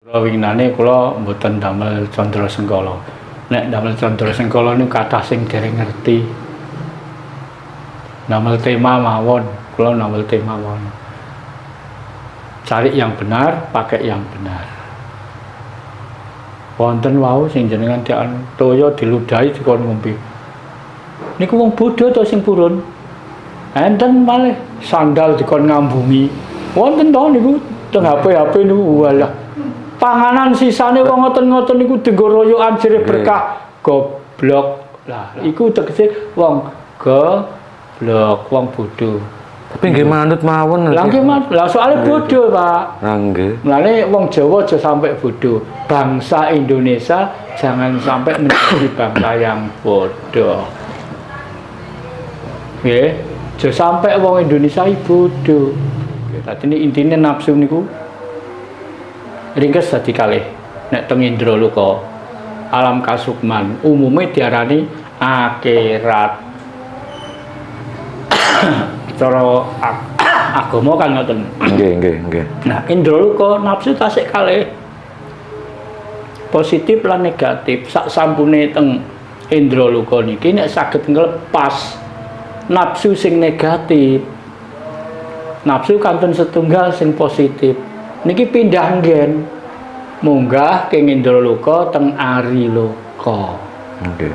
Kula winginane kula mboten damel Candra Sengkala. Nek damel Candra Sengkala niku kathah sing dereng ngerti. Damel tema mawon, kula damel tema mawon. Cari yang benar, pakai yang benar. Wonten wau sing jenengan dian toya diludahi dikon ngombe. Niku wong bodho to sing purun. Enten malih sandal dikon ngambungi. Wonten to niku teng HP niku walah. Panganan sisane wong ngoten-ngoten niku dienggo royokan sirih berkah goblok. Lah iku tegese wong goblok, wong bodho. Tapi nggih manut mawon. Lah nggih manut. Lah soalé bodho, Pak. Lah nggih. Mulane wong Jawa aja sampai bodho. Bangsa Indonesia jangan sampai menjadi bangsa yang bodoh. Nggih, aja sampai wong Indonesia bodoh. Dadi intine nafsu niku ringkes dadi kalih. Nek teng Indraloka, alam kasukman umume diarani akhirat. Cara agama kan ngoten. Nggih. Nah, Indraloka nafsu tasik kalih. Positif lan negatif. Sak sampune teng Indraloka niki nek saged nglepas nafsu sing negatif. Nafsu kanten setunggal sing positif. Niki pindah nggen. Munggah ke Indraloka teng Ariloka. Nggih.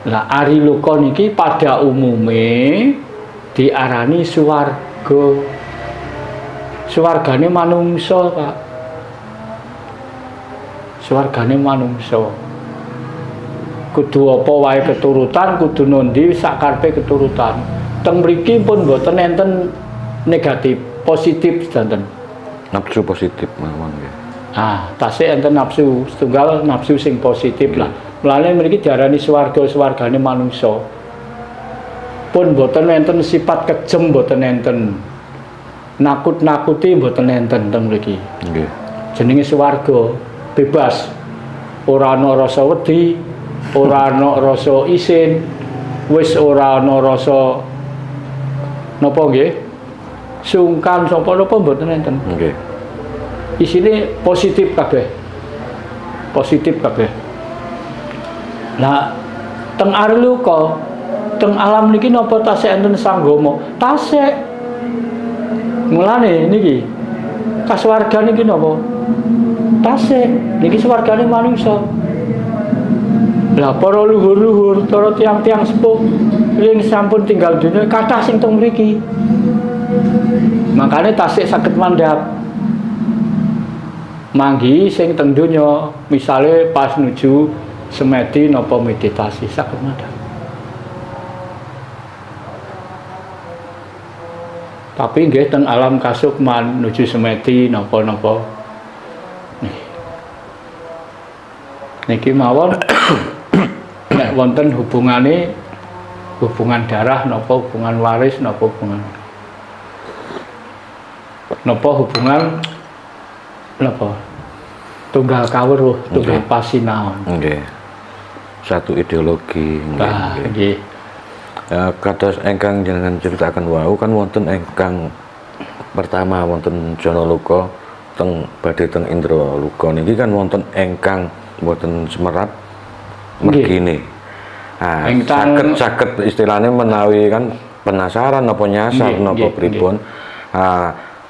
Lah Ariloka niki pada umume diarani swarga. Swargane manungsa, Pak. Swargane manungsa. Kudu apa wae keturutan, kudu nondi sakarepe keturutan. Teng mriki pun mboten enten negatif, positif sedanten. Nafsu positif mawon nggih. Tasih enten nafsu setunggal nafsu sing positif lah. Mulane mriki diarani swargane manungsa. Pun mboten enten sifat kejem, mboten enten. Nakut-nakuti mboten enten teng mriki. Nggih. Jenenge swarga, bebas. Ora ana rasa wedi, ora ana rasa isin, wis ora ana rasa napa nggih? Sungkan sapa napa mboten enten. Nggih. Isine positif kabeh. Positif kabeh. Lah teng Ariloka, teng alam niki napa tasih enten sanggama? Tasih. Mulane niki kasuwargan niki napa? Tasih. Niki swargane manungsa. Lah para luhur-luhur, para tiang-tiang sepuh sing sampun tinggal dunya kathah sing teng mriki. Makane tasih saged mandhap. Manggi sing teng donya, misale pas nuju semedi napa meditasi saged mandhap. Tapi nggih teng alam kasukman nuju semedi napa-napa. Niki mawon nek wonten hubungan darah napa hubungan waris napa hubungan tunggal kawruh tunggal pasinaon. Nggih. Satu ideologi nggih. Kados engkang jenengan ceritakan wau kan wonten engkang pertama wonten Janaloka badhe teng Indraloka niki kan wonten engkang mboten semerap mergine. Saged istilahnya menawi kan penasaran napa nyasar napa pripun.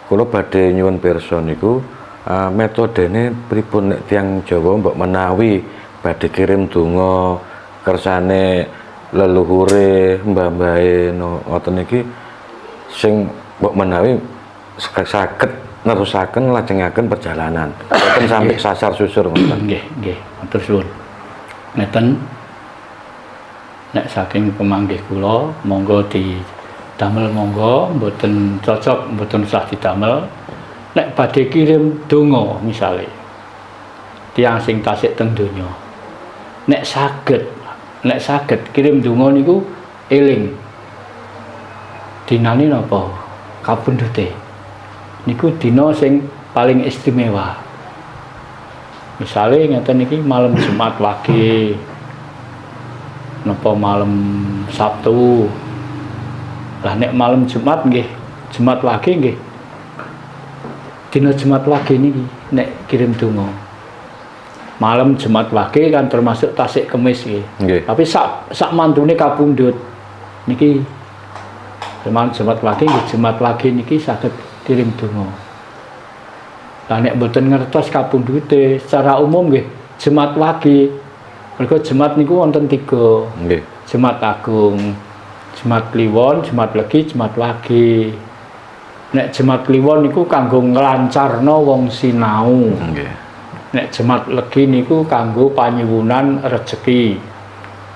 Kula badhe nyuwun pirsa niku metodene pripun nek tiyang Jawa mbok menawi badhe kirim donga kersane leluhure mbah-mbahe ngoten niki sing mbok menawi saged nerusaken lajengaken perjalanan boten sampai sasar susur ngoten. Nggih, matur suwun. Neten nek saking pemanggih kula monggo didamel monggo, mboten cocok mboten usah didamel. Nek badhe kirim donga misale tiyang sing tasik teng donya. Nek saged kirim donga niku eling. Dinane napa? Kapundhute. Niku dina sing paling istimewa. Misale ngeten iki malam Jumat Wage napa malam Sabtu. Lah nek malam Jumat nggih, Jumat Wage nggih. dina Jumat Wage niki nek kirim donga. Malam Jumat Wage kan termasuk Tasik Kemis nggih. Nggih. Tapi sak mantune kapundhut niki Jumat Wage nggih Jumat Wage niki saged kirim donga. Lah nek mboten ngertos kapundhute secara umum nggih Jumat Wage. Mergo Jumat niku wonten 3. Nggih. Jumat Agung, Jumat Kliwon, Jumat Legi, Jumat Wage. Nek Jumat Kliwon niku kanggo nglancarno wong sinau. Nggih. Nek Jumat Legi niku kanggo panyuwunan rejeki.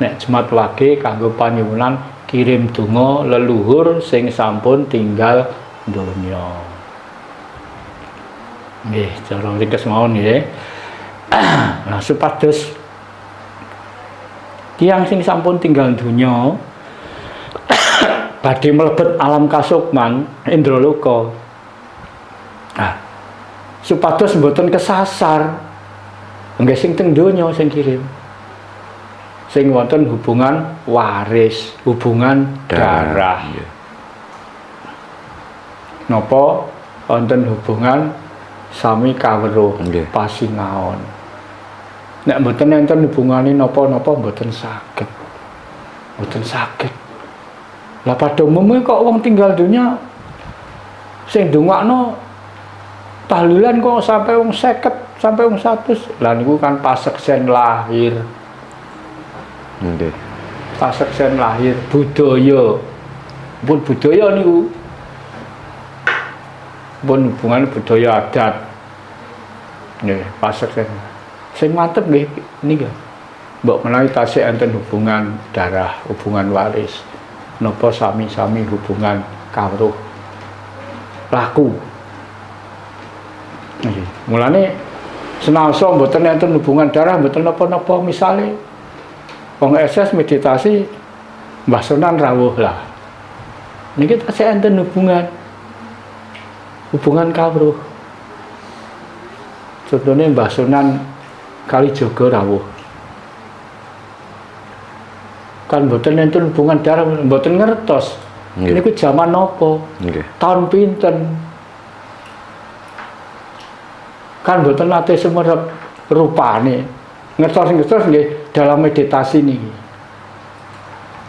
Nek Jumat Wage kanggo panyuwunan kirim donga leluhur sing sampun tinggal donya. Nggih, cara ringkes mawon nggih. Nah, supados tiyang sing sampun tinggal donya badhe mlebet alam kasukman Indraloka. Nah, supados mboten kesasar nggih sing teng donya sing kirim. Sing wonten hubungan waris, hubungan darah. Napa wonten hubungan sami kawruh pasingaon. Nek mboten enten hubungane napa-napa mboten saged. Mboten saged. Lah pada umumnya kok wong tinggal dunia sing ndongakno tahlilan kok sampai wong 50 sampai wong 100. Lah niku kan paseksen lahir. Nggih. Paseksen lahir budaya. Pun budaya niku. Pun hubungan budaya adat. Nggih, paseksen. Sing mantep nggih niki. Mbok menawi tasih enten hubungan darah, hubungan waris. Napa sami-sami hubungan kawruh laku. Nggih. Mulane senaosa mboten enten hubungan darah mboten napa-napa misale wong SS meditasi Mbah Sunan rawuh lah. Niki tasih enten hubungan kawruh. Contohnya Mbah Sunan Kalijaga rawuh. Kan mboten enten hubungan darah, mboten ngertos. Niku jaman napa? Nggih. Tahun pinten? Kan mboten nate sumerep rupane. Ngertos nggih dalam meditasi niki.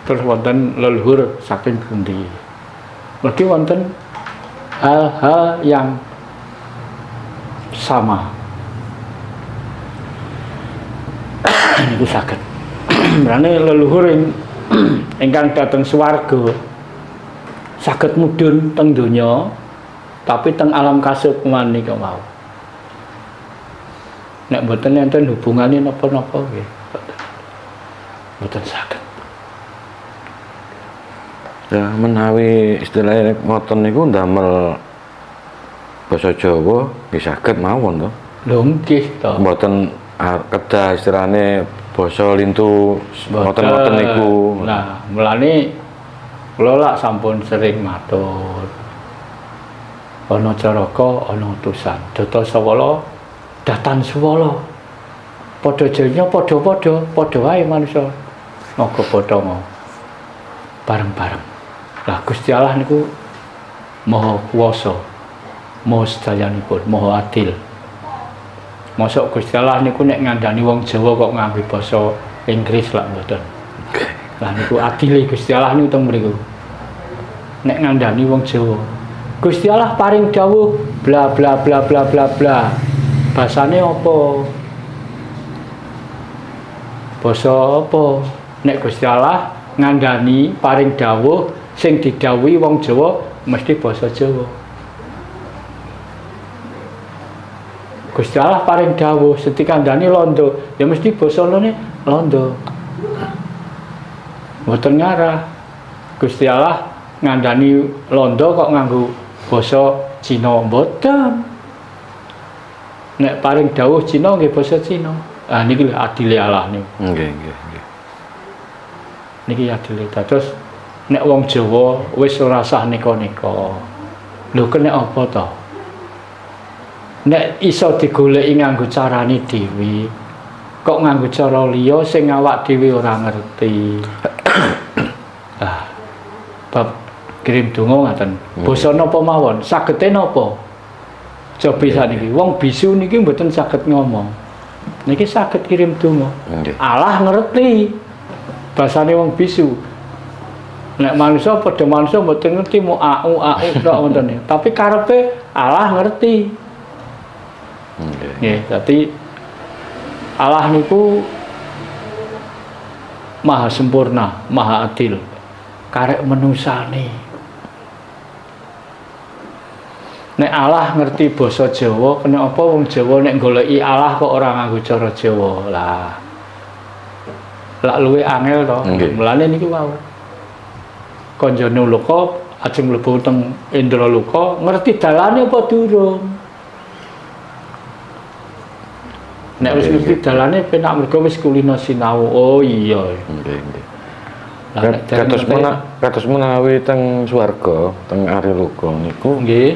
Terus wonten leluhur saking pundi? Mergi wonten hal-hal yang sama. Niku saged. Berane leluhur ingkang dateng swarga saged mudhun teng donya tapi teng alam kasukman nika mau. Nek mboten enten hubungane napa-napa nggih. Mboten saged. Ya menawi istilahnya ngoten niku ndamel basa Jawa nggih saged mawon to. Lho nggih to. Mboten kedah istilahane basa lintu ngoten-ngoten niku. Nah, mulane kula lak sampun sering matur. Ana caraka, ana utusan. Data Sawala, datan Suwala. Padha jenya padha-padha, padha wae manusa. Naga Bathara. Bareng-bareng. Lah Gusti Allah niku Maha Kuwasa, Maha sedayanipun, Maha Adil. Mosok Gusti Allah niku nek ngandani wong Jawa kok nganggo basa Inggris lak mboten. Lah niku adile Gusti Allah niku teng mriku. Nek ngandani wong Jawa, Gusti Allah paring dawuh bla bla bla bla bla bla. Basane apa? Basa apa? Nek Gusti Allah ngandani paring dawuh sing didhawuhi wong Jawa mesti basa Jawa. Gusti Allah paring dawuh setikandani londo, ya mesti basa lone londo. Mboten ngarah. Gusti Allah ngandani londo kok nganggo basa Cina mboten. Nek paring dawuh Cina nggih basa Cina. Ah niki adile Allah niku. Nggih, nggih. Niki adile. Terus nek wong Jawa wis ora sah nika-nika. Lho kene apa to? Nek iso digoleki nganggo carane dhewe, kok nganggo cara liya sing awak dhewe ora ngerti. Ah. Bab kirim donga ngaten. Basa napa mawon? Sagete napa? Cobi saniki wong bisu niki mboten saged ngomong. Niki saged kirim donga. Nggih. Allah ngerti basane wong bisu. Nek manusia padha manusia mboten ngerti mau au tok ngoten. Tapi karepe Allah ngerti. Nggih, dadi Allah niku maha sempurna, maha adil. Karek menusane. Nek Allah ngerti basa Jawa, kenapa wong Jawa nek goleki Allah kok ora nganggo cara Jawa? Lah. Lak luwe angel to. Mulane niki wau. Kanjane Loka ajeng mlebu teng Indraloka ngerti dalane apa durung? Nek wis ngerti dalane penak mergo wis kulina sinau. Oh iya. Nggih, nggih. Kados menawi teng swarga, teng Ariloka niku nggih.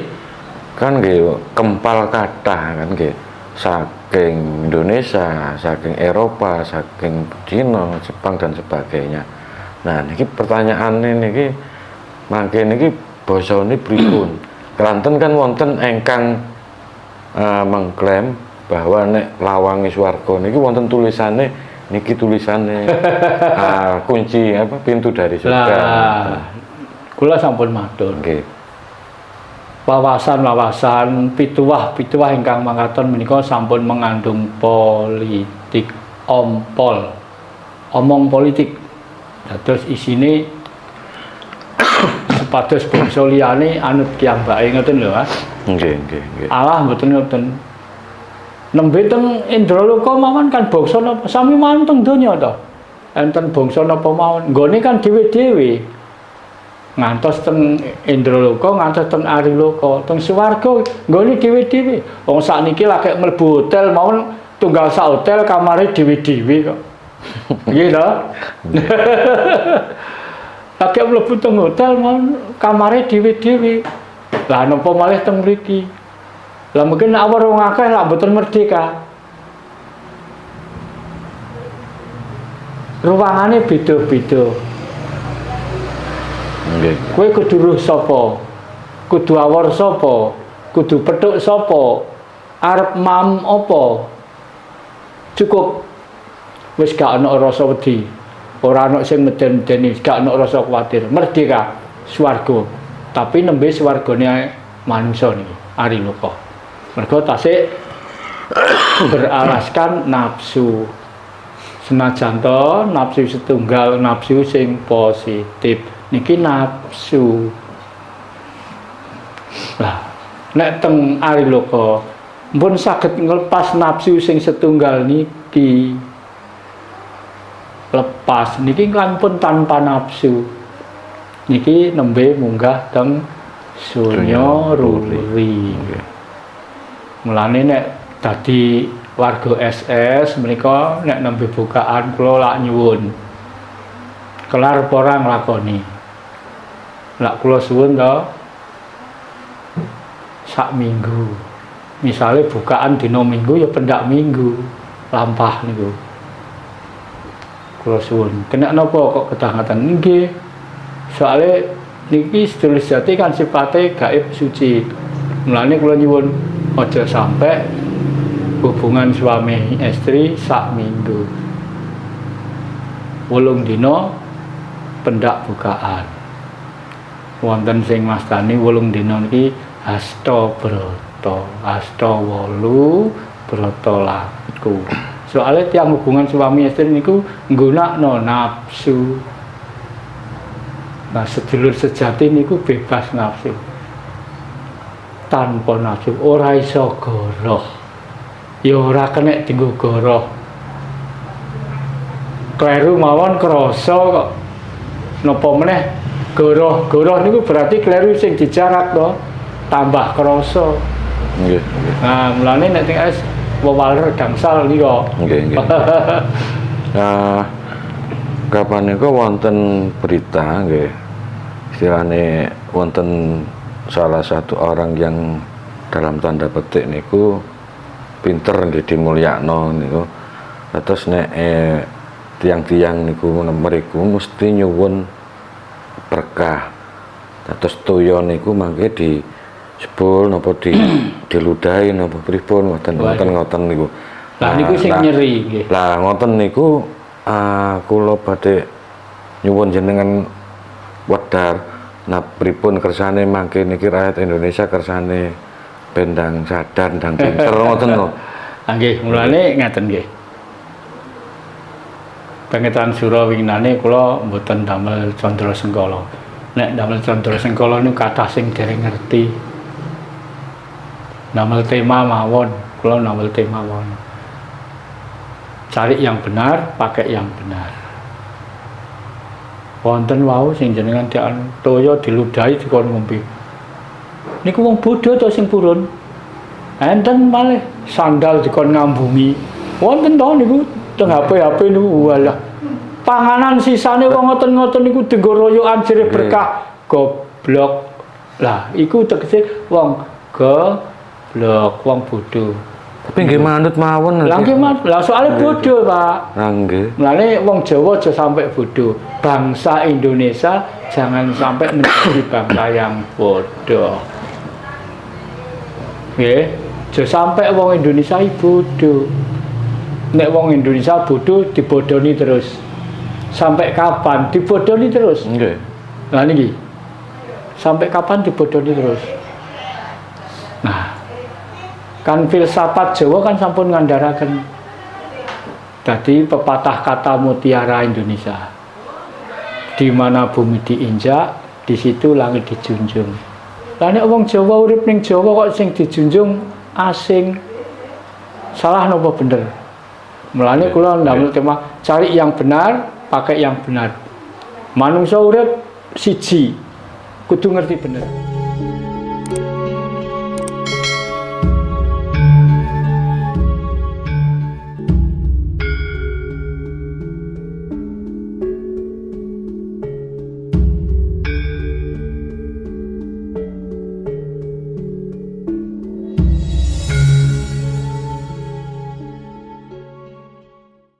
Kan nggih kempal kathah kan nggih. Saking Indonesia, saking Eropa, saking Cina, Jepang dan sebagainya. Nah, niki pertanyaane niki mangke niki basane pripun? Kelanten kan wonten engkang mengklaim bahwa nek lawange swarga niki wonten tulisane niki tulisane kunci apa pintu dari surga. Lah, kula sampun matur. Nggih. Wawasan pituwah ingkang mangkaten menika sampun mengandung politik omong politik. Dados isine supados bangsa liyane anut kiyambake ngoten lho, Mas. Nggih, nggih, nggih. Allah mboten ngoten. Nembe teng Indraloka mawon kan bangsa napa sami mawon teng donya to. Enten bangsa napa mawon, nggone kan dhewe-dhewe. Ngantos teng Indraloka, ngantos teng Ariloka, teng swarga nggone dhewe-dhewe. Wong sakniki lagi mlebu hotel mawon tunggal sak hotel kamare dhewe-dhewe kok. Nggih to? Lagi mlebu teng hotel mawon kamare dhewe-dhewe. Lah napa malih teng mriki? Lah mungkin awak wong akeh lak mboten merdeka. Ruangane beda-beda. Nggih. Kowe kudu ruh sapa? Kudu awor sapa? Kudu petuk sapa? Arep mam apa? Cukup wis gak ana rasa wedi. Ora ana sing meden-medeni, gak ana rasa kuwatir. Merdeka swarga. Tapi nembe swargane manungsa niki, Ariloka. Mergo tasik beralaskan nafsu. Senajan to nafsu setunggal, nafsu sing positif. Niki nafsu. Lah, nek teng Ariloka mpun saged nglepas nafsu sing setunggal niki. Lepas niki kan pun tanpa nafsu. Niki nembe munggah teng Sunya Ruri. Mulane nek dadi warga SS menika nek nembe bukaan kula lak nyuwun. Kelar apa ora nglakoni. Lak kula suwun to sak minggu. Misale bukaan dina Minggu ya pendak Minggu. Lampah niku. Kula suwun. Kena napa kok kedah ngaten? Nggih. Soale niki sedulur sejati kan sifate gaib suci. Mulane kula nyuwun aja sampai hubungan suami istri sak minggu. 8 dina pendak bukaan. Wonten sing mastani 8 dina niki hasta brata, hasta 8 brata laku. Soale tiang hubungan suami istri niku nggunakno nafsu. Nah, sedulur sejati niku bebas nafsu. Tanpa nafsu ora iso goroh. Ya ora kena dienggo goroh. Kleru mawon krasa kok. Napa meneh goroh niku berarti kleru sing dijarak to, tambah krasa. Nggih, nggih. Nah, mulane nek teng es wewaler gangsal nika. Nggih, nggih. Nah, kapan niku wonten berita nggih. Istilahane wonten salah satu orang yang dalam tanda petik niku pinter nggih dimulyakno niku. Terus nek tiang-tiang niku mriku mesti nyuwun berkah. Terus toya niku mangke jebol napa diludahi napa pripun ngoten niku. Lah niku sing nyeri nggih. Lah ngoten niku kula badhe nyuwun jenengan wedar nah pripun kersane mangke niki rakyat Indonesia kersane bendang sadar ndang pinter ngoten lho. Nggih, mulane ngaten nggih. Pengetan sura winginane kula mboten damel Candra Sengkala. Nek damel Candra Sengkala niku kathah sing dereng ngerti. Damel tema mawon, kula damel tema mawon. Cari yang benar, pakai yang benar. Wonten wau sing jenengan dian toya diludahi dikon ngombe. Niku wong bodho to sing purun. Enten malih sandal dikon ngambungi. Wonten to niku teng HP niku walah. Panganan sisane wong ngoten-ngoten niku dienggo royokan jere berkah. Goblok. Lah iku tegese wong goblok, wong bodho. Tapi nggih manut mawon. Lah nggih manut. Lah soalé bodho, Pak. Lah nggih. Mulane wong Jawa aja sampai bodho. Bangsa Indonesia jangan sampai menjadi bangsa yang bodoh. Nggih, aja sampai wong Indonesia bodoh. Nek wong Indonesia bodoh dibodoni terus. Sampai kapan dibodoni terus? Nggih. Lah niki. Sampai kapan dibodoni terus? Nah, kan filsafat Jawa kan sampun ngandharaken dadi pepatah kata mutiara Indonesia. Di mana bumi diinjak, di situ langit dijunjung. Lah nek wong Jawa urip ning Jawa kok sing dijunjung asing. Salah napa bener? Mulane kula ndamel tema cari yang benar, pakai yang benar. Manungsa urip siji, kudu ngerti bener.